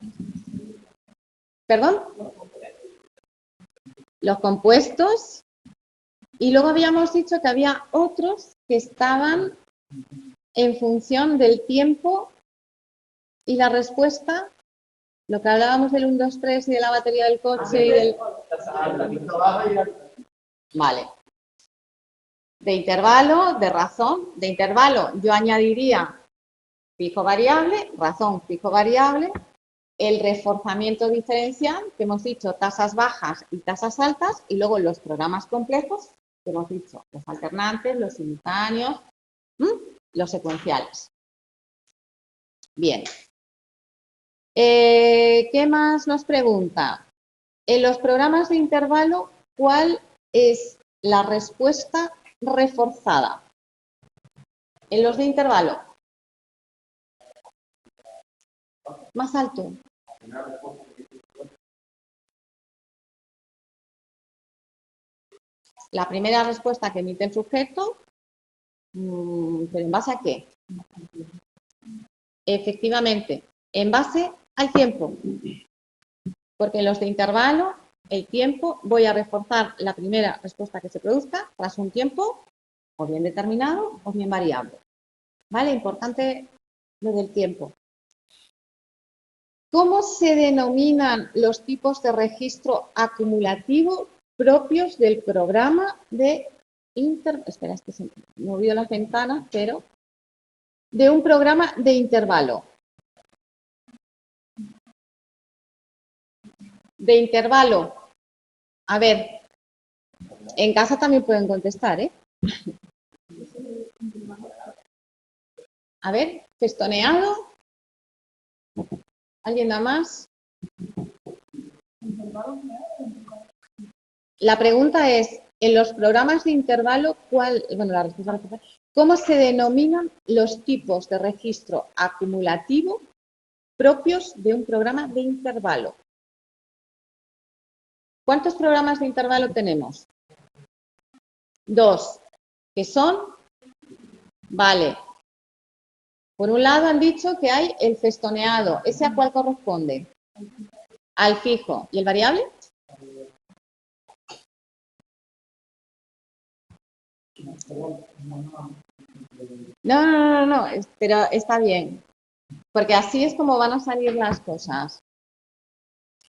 Speaker 1: ¿Perdón? Los compuestos. Y luego habíamos dicho que había otros que estaban en función del tiempo y la respuesta, lo que hablábamos del 1, 2, 3 y de la batería del coche y del... Vale. De intervalo, de razón. De intervalo yo añadiría fijo variable, razón fijo variable, el reforzamiento diferencial, que hemos dicho tasas bajas y tasas altas, y luego los programas complejos, que hemos dicho los alternantes, los simultáneos, los secuenciales. Bien. ¿Qué más nos pregunta? En los programas de intervalo, ¿cuál es la respuesta reforzada? En los de intervalo. Más alto. La primera respuesta que emite el sujeto, ¿pero en base a qué? Efectivamente, en base al tiempo. Porque en los de intervalo, el tiempo, voy a reforzar la primera respuesta que se produzca tras un tiempo o bien determinado o bien variable. ¿Vale? Importante lo del tiempo. ¿Cómo se denominan los tipos de registro acumulativo propios del programa de Espera, es que se me movió las ventanas, pero de un programa de intervalo. De intervalo. A ver, en casa también pueden contestar, ¿eh? A ver, festoneado. ¿Alguien da más? La pregunta es, en los programas de intervalo, ¿cómo se denominan los tipos de registro acumulativo propios de un programa de intervalo? ¿Cuántos programas de intervalo tenemos? 2. ¿Qué son? Vale. Por un lado han dicho que hay el festoneado. ¿Ese a cuál corresponde? Al fijo. ¿Y el variable? No, pero está bien. Porque así es como van a salir las cosas.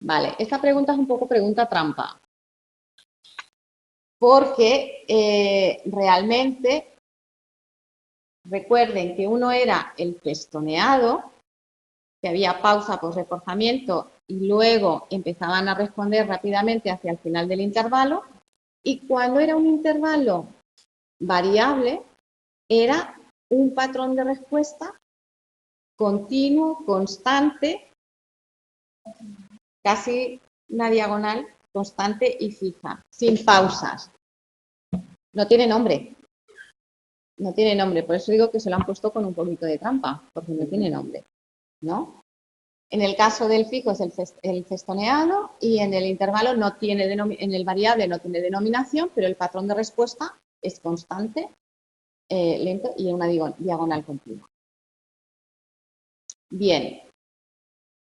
Speaker 1: Vale, esta pregunta es un poco pregunta trampa. Porque realmente, recuerden que uno era el festoneado, que había pausa por reforzamiento y luego empezaban a responder rápidamente hacia el final del intervalo. Y cuando era un intervalo variable, era un patrón de respuesta continuo, constante, casi una diagonal, constante y fija, sin pausas. No tiene nombre. No tiene nombre, por eso digo que se lo han puesto con un poquito de trampa, porque no tiene nombre, ¿no? En el caso del fijo es el festoneado y en el intervalo no tiene en el variable no tiene denominación, pero el patrón de respuesta es constante, lento y en una diagonal continua. Bien,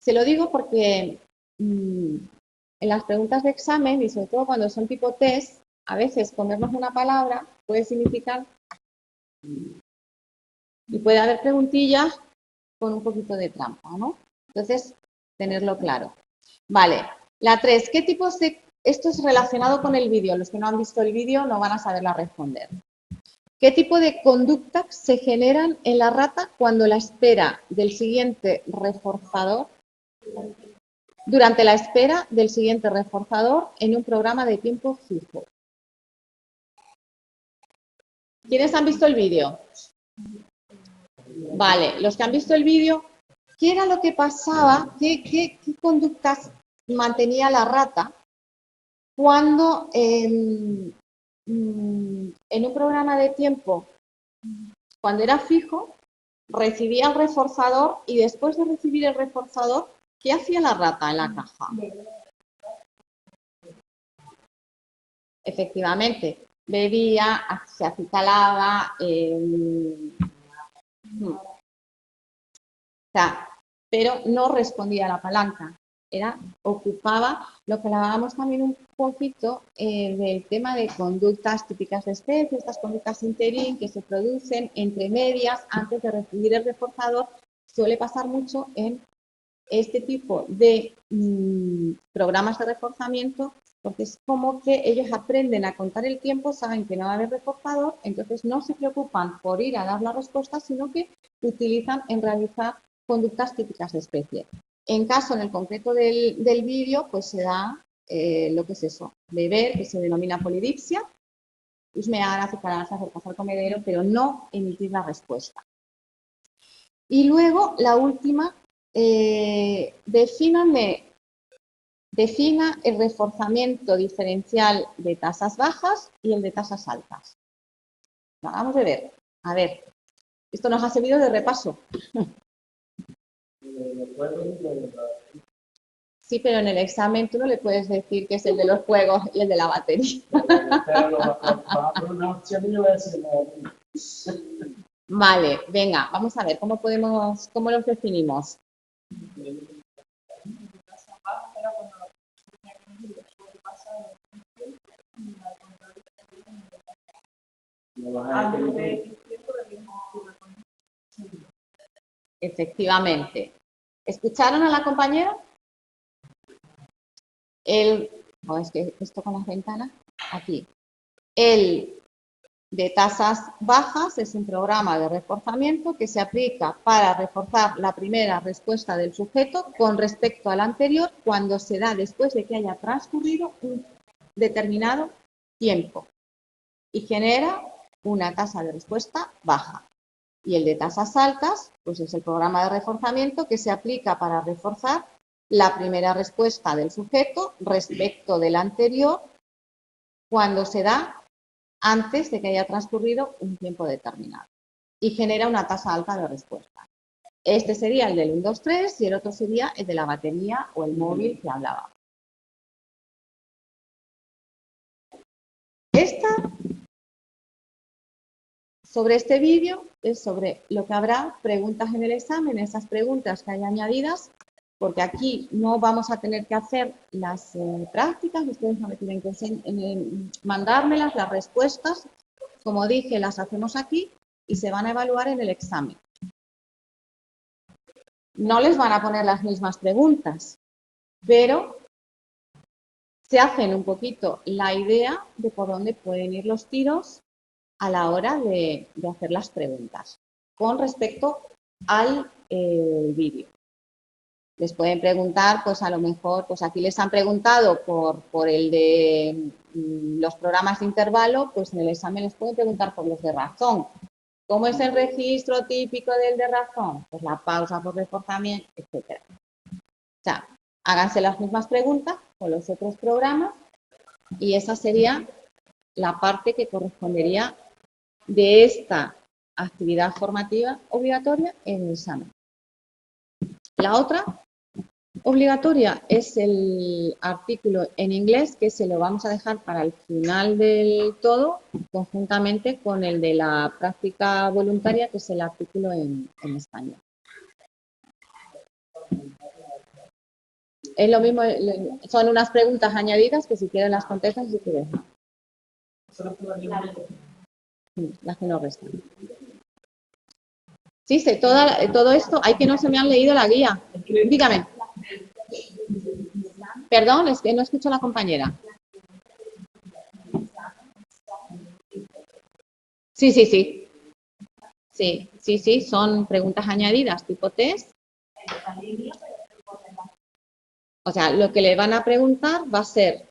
Speaker 1: se lo digo porque en las preguntas de examen y sobre todo cuando son tipo test, a veces ponernos una palabra puede significar y puede haber preguntillas con un poquito de trampa, ¿no? Entonces, tenerlo claro. Vale, la 3, ¿qué tipos de...? Esto es relacionado con el vídeo, los que no han visto el vídeo no van a saberla responder. ¿Qué tipo de conductas se generan en la rata cuando la espera del siguiente reforzador, durante la espera del siguiente reforzador en un programa de tiempo fijo? ¿Quiénes han visto el vídeo? Vale, los que han visto el vídeo, ¿qué era lo que pasaba? ¿Qué conductas mantenía la rata cuando en un programa de tiempo, cuando era fijo, recibía el reforzador y después de recibir el reforzador, ¿qué hacía la rata en la caja? Efectivamente, bebía, se acicalaba, pero no respondía a la palanca. Ocupaba lo que hablábamos también un poquito del tema de conductas típicas de especie, estas conductas interín que se producen entre medias antes de recibir el reforzador. Suele pasar mucho en este tipo de programas de reforzamiento, porque es como que ellos aprenden a contar el tiempo, saben que no va a haber reforzador, entonces no se preocupan por ir a dar la respuesta, sino que utilizan en realizar conductas típicas de especie. En el concreto del vídeo, pues se da lo que es eso, beber, que se denomina polidipsia, husmear, acicalarse, acercarse al comedero, pero no emitir la respuesta. Y luego, la última, defina el reforzamiento diferencial de tasas bajas y el de tasas altas. Vamos a ver. A ver, esto nos ha servido de repaso. Sí, pero en el examen tú no le puedes decir que es el de los juegos y el de la batería.
Speaker 2: Pero va por una opción y yo voy a decir no.
Speaker 1: Vale, venga, vamos a ver, ¿cómo los definimos? Efectivamente. ¿Escucharon a la compañera? Es que esto con las ventanas, aquí. El de tasas bajas es un programa de reforzamiento que se aplica para reforzar la primera respuesta del sujeto con respecto a la anterior cuando se da después de que haya transcurrido un determinado tiempo y genera una tasa de respuesta baja. Y el de tasas altas, pues es el programa de reforzamiento que se aplica para reforzar la primera respuesta del sujeto respecto del anterior cuando se da antes de que haya transcurrido un tiempo determinado y genera una tasa alta de respuesta. Este sería el del 1, 2, 3 y el otro sería el de la batería o el móvil que hablaba. Sobre este vídeo es sobre lo que habrá preguntas en el examen, esas preguntas que hay añadidas, porque aquí no vamos a tener que hacer las prácticas, ustedes no me tienen que mandármelas, las respuestas, como dije, las hacemos aquí y se van a evaluar en el examen. No les van a poner las mismas preguntas, pero se hacen un poquito la idea de por dónde pueden ir los tiros a la hora de hacer las preguntas con respecto al vídeo. Les pueden preguntar, pues a lo mejor, pues aquí les han preguntado por el de los programas de intervalo, pues en el examen les pueden preguntar por los de razón. ¿Cómo es el registro típico del de razón? Pues la pausa por reforzamiento, etcétera. O sea, háganse las mismas preguntas con los otros programas y esa sería la parte que correspondería de esta actividad formativa obligatoria en el examen. La otra obligatoria es el artículo en inglés, que se lo vamos a dejar para el final del todo, conjuntamente con el de la práctica voluntaria, que es el artículo en español. Es lo mismo, son unas preguntas añadidas que si quieren las contestan, si quieren no. Las que no restan. Sí, todo esto, hay que no se me han leído la guía. Dígame. Perdón, es que no escucho a la compañera. Sí, sí, sí. Sí, sí, sí, son preguntas añadidas tipo test. O sea, lo que le van a preguntar va a ser,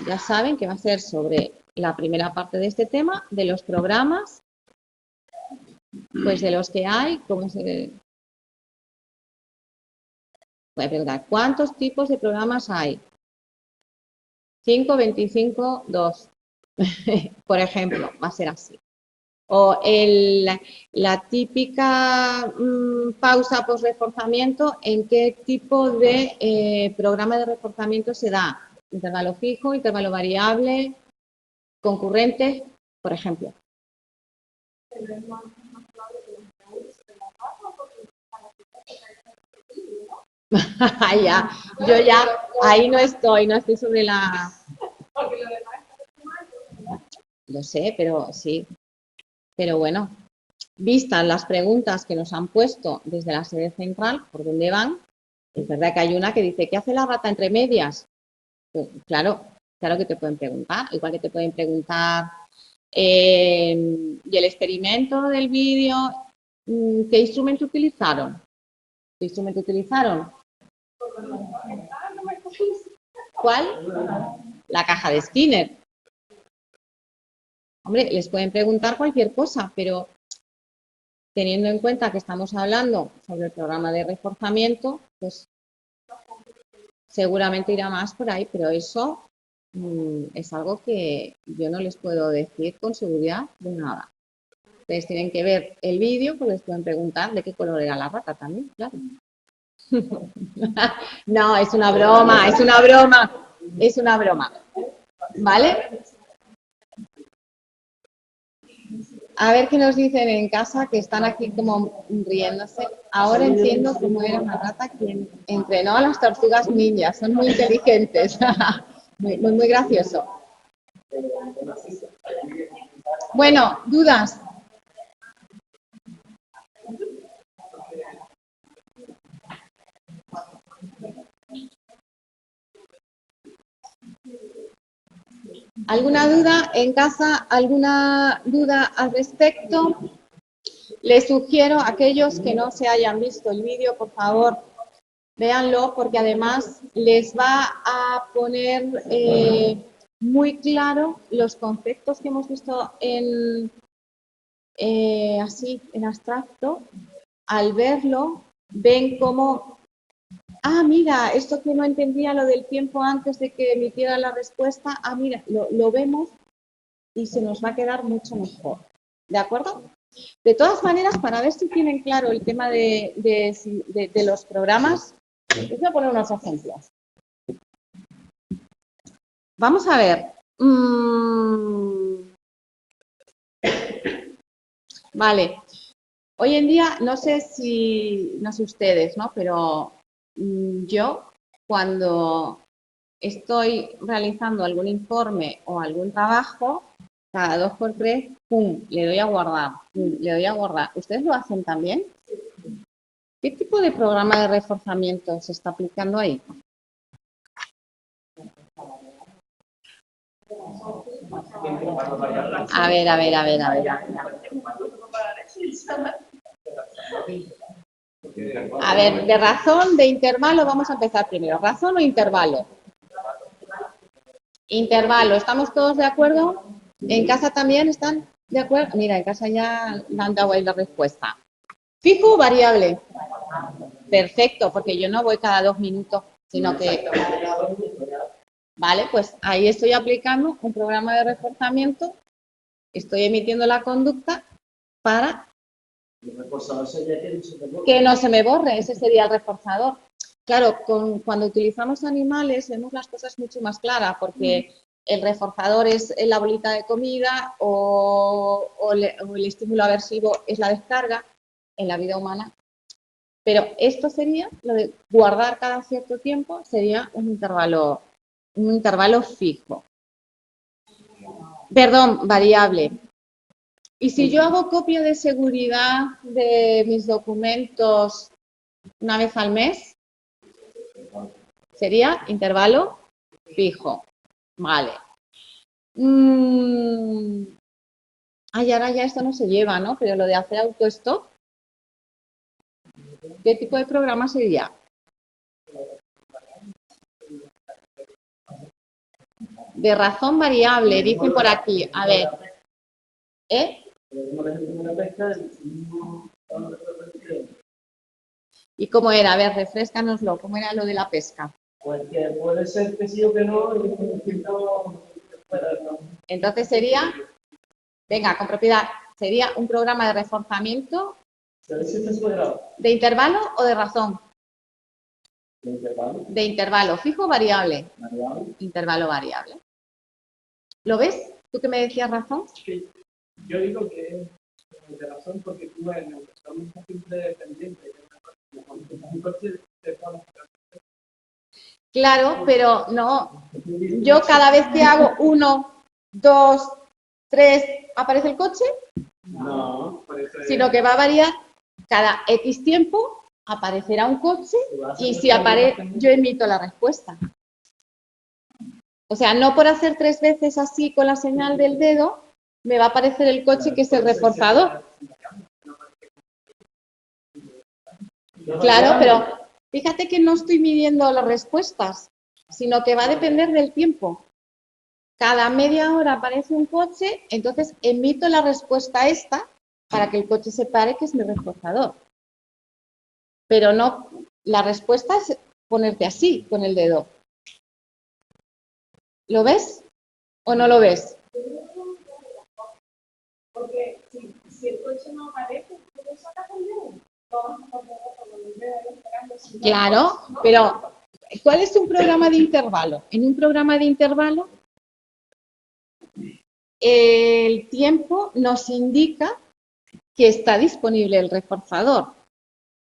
Speaker 1: ya saben que va a ser sobre la primera parte de este tema, de los programas, pues de los que hay, cómo se... Voy a preguntar, ¿cuántos tipos de programas hay? 5, 25, 2. Por ejemplo, va a ser así. O la típica pausa post-reforzamiento, ¿en qué tipo de programa de reforzamiento se da? Intervalo fijo, intervalo variable, concurrente, por ejemplo. Ya, yo ya ahí no estoy sobre la... Lo sé, pero sí. Pero bueno, vistas las preguntas que nos han puesto desde la sede central, por dónde van, es verdad que hay una que dice, ¿qué hace la rata entre medias? Pues, claro que te pueden preguntar, igual que te pueden preguntar, y el experimento del vídeo, ¿qué instrumento utilizaron? ¿Qué instrumento utilizaron? ¿Cuál? La caja de Skinner. Hombre, les pueden preguntar cualquier cosa, pero teniendo en cuenta que estamos hablando sobre el programa de reforzamiento, pues seguramente irá más por ahí, pero eso es algo que yo no les puedo decir con seguridad de nada. Ustedes tienen que ver el vídeo, pues les pueden preguntar de qué color era la rata también, claro. No, es una broma, es una broma, es una broma. ¿Vale? A ver qué nos dicen en casa, que están aquí como riéndose. Ahora entiendo cómo era una rata quien entrenó a las tortugas ninjas. Son muy inteligentes. Muy gracioso. Bueno, ¿dudas? ¿Alguna duda en casa? ¿Alguna duda al respecto? Les sugiero a aquellos que no se hayan visto el vídeo, por favor, véanlo, porque además les va a poner muy claro los conceptos que hemos visto así, en abstracto. Al verlo, ven cómo, mira, esto que no entendía lo del tiempo antes de que emitiera la respuesta, mira, lo vemos y se nos va a quedar mucho mejor. ¿De acuerdo? De todas maneras, para ver si tienen claro el tema de los programas, les voy a poner unos ejemplos. Vamos a ver. Vale. Hoy en día, no sé ustedes, ¿no? Pero yo, cuando estoy realizando algún informe o algún trabajo, cada 2 por 3, ¡pum!, le doy a guardar, ¡pum!, le doy a guardar. ¿Ustedes lo hacen también? ¿Qué tipo de programa de reforzamiento se está aplicando ahí? A ver. A ver, de razón, de intervalo, vamos a empezar primero. ¿Razón o intervalo? Intervalo, ¿estamos todos de acuerdo? ¿En casa también están de acuerdo? Mira, en casa ya le han dado ahí la respuesta. ¿Fijo o variable? Perfecto, porque yo no voy cada 2 minutos, sino que... Vale, pues ahí estoy aplicando un programa de reforzamiento, estoy emitiendo la conducta para que no se me borre, ese sería el reforzador. Claro, cuando utilizamos animales vemos las cosas mucho más claras, porque el reforzador es la bolita de comida o el estímulo aversivo es la descarga en la vida humana. Pero esto sería, lo de guardar cada cierto tiempo, sería un intervalo fijo. Perdón, variable. Y si yo hago copia de seguridad de mis documentos una vez al mes, sería intervalo fijo. Vale. Ahora ya esto no se lleva, ¿no? Pero lo de hacer autostop, ¿qué tipo de programa sería? De razón variable, dicen por aquí. A ver. ¿Y cómo era? A ver, refréscanoslo. ¿Cómo era lo de la pesca?
Speaker 2: Pues que puede ser que sí o que no.
Speaker 1: Entonces sería, venga, con propiedad, sería un programa de reforzamiento. ¿De intervalo o de razón?
Speaker 2: De intervalo.
Speaker 1: De intervalo, fijo o variable.
Speaker 2: Variable.
Speaker 1: Intervalo variable. ¿Lo ves? ¿Tú que me decías razón?
Speaker 2: Sí. Yo digo que es de razón porque tú en el programa siempre dependiente.
Speaker 1: Claro, pero no. Yo cada vez que hago 1, 2, 3, ¿aparece el coche?
Speaker 2: No.
Speaker 1: Sino que va a variar cada X tiempo, aparecerá un coche y si aparece, yo emito la respuesta. O sea, no por hacer 3 veces así con la señal del dedo, me va a aparecer el coche que es el reforzador. Claro, pero fíjate que no estoy midiendo las respuestas, sino que va a depender del tiempo. Cada media hora aparece un coche, entonces emito la respuesta esta para que el coche se pare, que es mi reforzador. Pero no, la respuesta es ponerte así, con el dedo. ¿Lo ves o no lo ves?
Speaker 3: Porque si el coche no aparece, ¿tú lo sacas el dedo?
Speaker 1: Claro, pero ¿cuál es un programa de intervalo? En un programa de intervalo, el tiempo nos indica que está disponible el reforzador,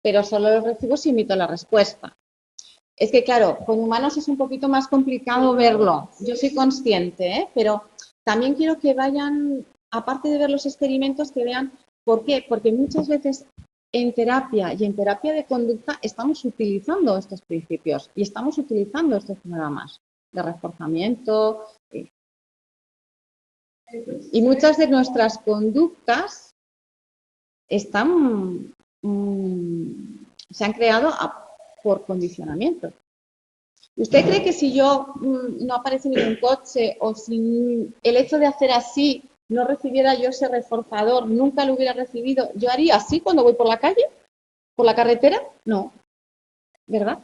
Speaker 1: pero solo lo recibo si emito la respuesta. Es que, claro, con humanos es un poquito más complicado verlo. Yo soy consciente, pero también quiero que vayan, aparte de ver los experimentos, que vean por qué. Porque muchas veces en terapia y en terapia de conducta estamos utilizando estos principios y estamos utilizando estos programas de reforzamiento. Y muchas de nuestras conductas están, se han creado por condicionamiento. ¿Usted cree que si yo no aparece ningún coche o si el hecho de hacer así no recibiera yo ese reforzador, nunca lo hubiera recibido, yo haría así cuando voy por la calle, por la carretera? No, ¿verdad?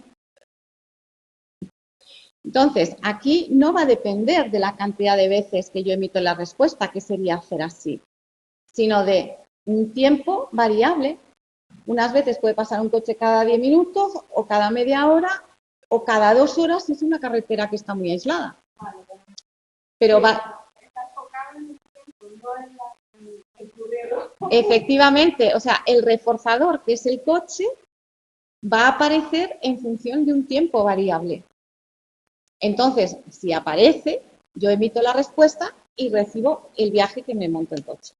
Speaker 1: Entonces, aquí no va a depender de la cantidad de veces que yo emito la respuesta, que sería hacer así, sino de un tiempo variable. Unas veces puede pasar un coche cada 10 minutos o cada media hora o cada 2 horas si es una carretera que está muy aislada. Pero va... Efectivamente, o sea, el reforzador, que es el coche, va a aparecer en función de un tiempo variable. Entonces, si aparece, yo emito la respuesta y recibo el viaje que me monta el coche.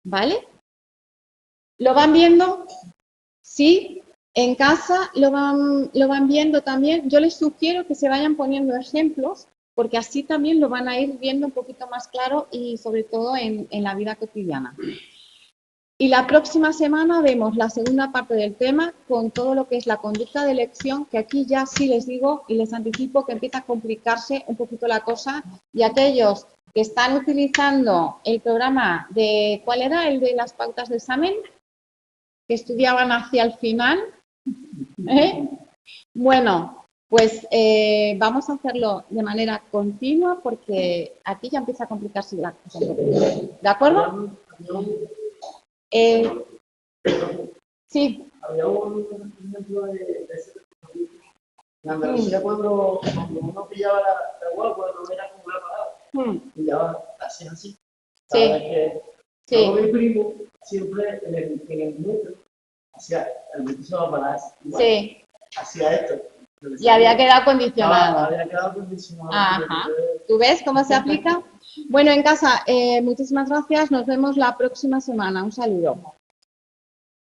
Speaker 1: ¿Vale? ¿Lo van viendo? Sí. En casa lo van viendo también. Yo les sugiero que se vayan poniendo ejemplos, porque así también lo van a ir viendo un poquito más claro y sobre todo en la vida cotidiana. Y la próxima semana vemos la segunda parte del tema con todo lo que es la conducta de elección, que aquí ya sí les digo y les anticipo que empieza a complicarse un poquito la cosa y aquellos que están utilizando el programa de, ¿cuál era? El de las pautas de examen, que estudiaban hacia el final. Bueno, pues vamos a hacerlo de manera continua porque aquí ya empieza a complicarse la cosa. ¿De acuerdo? Sí.
Speaker 2: Había un ejemplo de en Andalucía cuando uno pillaba la guagua, no era como una parada, pillaba así.
Speaker 1: Sí.
Speaker 2: Sí. Mi primo siempre en el metro hacía, el metro se va a parar,
Speaker 1: sí.
Speaker 2: Hacía esto.
Speaker 1: Y había quedado condicionado.
Speaker 2: Había quedado condicionado.
Speaker 1: Ajá. ¿Tú ves cómo se aplica? Bueno, en casa, muchísimas gracias. Nos vemos la próxima semana. Un saludo.